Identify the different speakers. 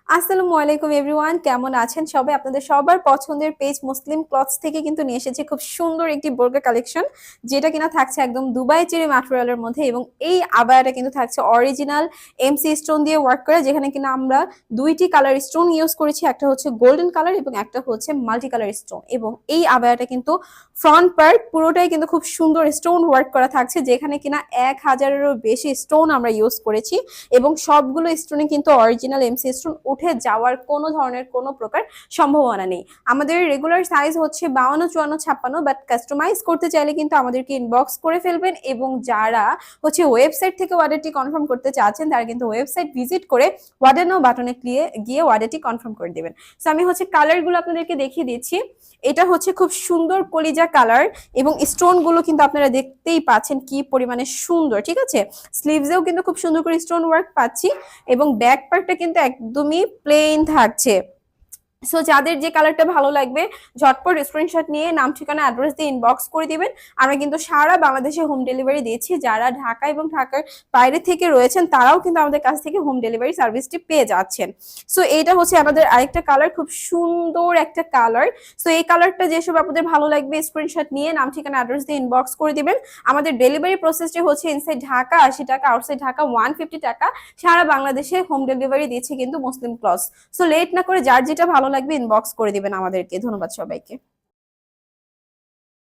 Speaker 1: আসসালামু আলাইকুম এভরিওয়ান, কেমন আছেন সবাই? আপনাদের সবার পছন্দের পেজ মুসলিম ক্লথস থেকে কিন্তু নিয়ে এসেছি খুব সুন্দর একটি বোরকা কালেকশন, যেটা কিনা থাকছে একদম দুবাই চেরি ম্যাটেরিয়ালের মধ্যে। এবং এই আবায়াটা কিন্তু থাকছে অরিজিনাল এমসি স্টোন দিয়ে ওয়ার্ক করা, যেখানে কিনা আমরা দুইটি কালার স্টোন ইউজ করেছি, একটা হচ্ছে গোল্ডেন কালার এবং একটা হচ্ছে মাল্টি কালার স্টোন। এবং এই আবায়াটা কিন্তু ফ্রন্ট পার্ট পুরোটাই কিন্তু খুব সুন্দর স্টোন ওয়ার্ক করা থাকছে, যেখানে কিনা 1000-এরও বেশি স্টোন আমরা ইউজ করেছি। এবং সবগুলো স্টোনে কিন্তু অরিজিনাল এমসি স্টোন উঠে যাওয়ার কোনো ধরনের কোনো প্রকার সম্ভাবনা নেই। আমাদের রেগুলার সাইজ হচ্ছে 52, 54, 56, বাট কাস্টমাইজ করতে চাইলে কিন্তু আমাদেরকে ইনবক্স করে ফেলবেন। এবং যারা হচ্ছে ওয়েবসাইট থেকে অর্ডারটি কনফার্ম করতে চাচ্ছেন, তারা কিন্তু ওয়েবসাইট ভিজিট করে অর্ডার নাও বাটনে গিয়ে অর্ডারটি কনফার্ম করে দেবেন। সো আমি হচ্ছে কালারগুলো আপনাদেরকে দেখিয়ে দিচ্ছি। এটা হচ্ছে খুব সুন্দর কলিজা কালার, এবং স্টোন গুলো কিন্তু আপনারা দেখতেই পাচ্ছেন কি পরিমাণে সুন্দর। ঠিক আছে, স্লিভসেও কিন্তু খুব সুন্দর করে স্টোন ওয়ার্ক পাচ্ছি, এবং ব্যাক পার্টটা কিন্তু একদমই প্লেন থাকছে। সো যাদের যে কালারটা ভালো লাগবে ঝটপট স্ক্রিনশট নিয়ে নাম ঠিকানা অ্যাড্রেস দিয়ে ইনবক্স করে দিবেন। আমরা কিন্তু সারা বাংলাদেশে হোম ডেলিভারি দিচ্ছি। যারা ঢাকা এবং ঢাকার বাইরে থেকে রয়েছেন তারাও কিন্তু আমাদের কাছ থেকে হোম ডেলিভারি সার্ভিসটি পেয়ে যাচ্ছেন। সো এটা হচ্ছে আমাদের আরেকটা কালার, খুব সুন্দর একটা কালার। সো এই কালারটা যেসব আপনাদের ভালো লাগবে স্ক্রিনশট নিয়ে নাম ঠিকানা অ্যাড্রেস দিয়ে ইনবক্স করে দিবেন। আমাদের ডেলিভারি প্রসেসটি হচ্ছে ইনসাইড ঢাকা 80 টাকা, আউটসাইড ঢাকা 150 টাকা। সারা বাংলাদেশে হোম ডেলিভারি দিচ্ছে কিন্তু মুসলিম ক্লথস। সো লেট না করে যার যেটা ভালো লাগবে ইনবক্স করে দিবেন আমাদেরকে। ধন্যবাদ সবাইকে।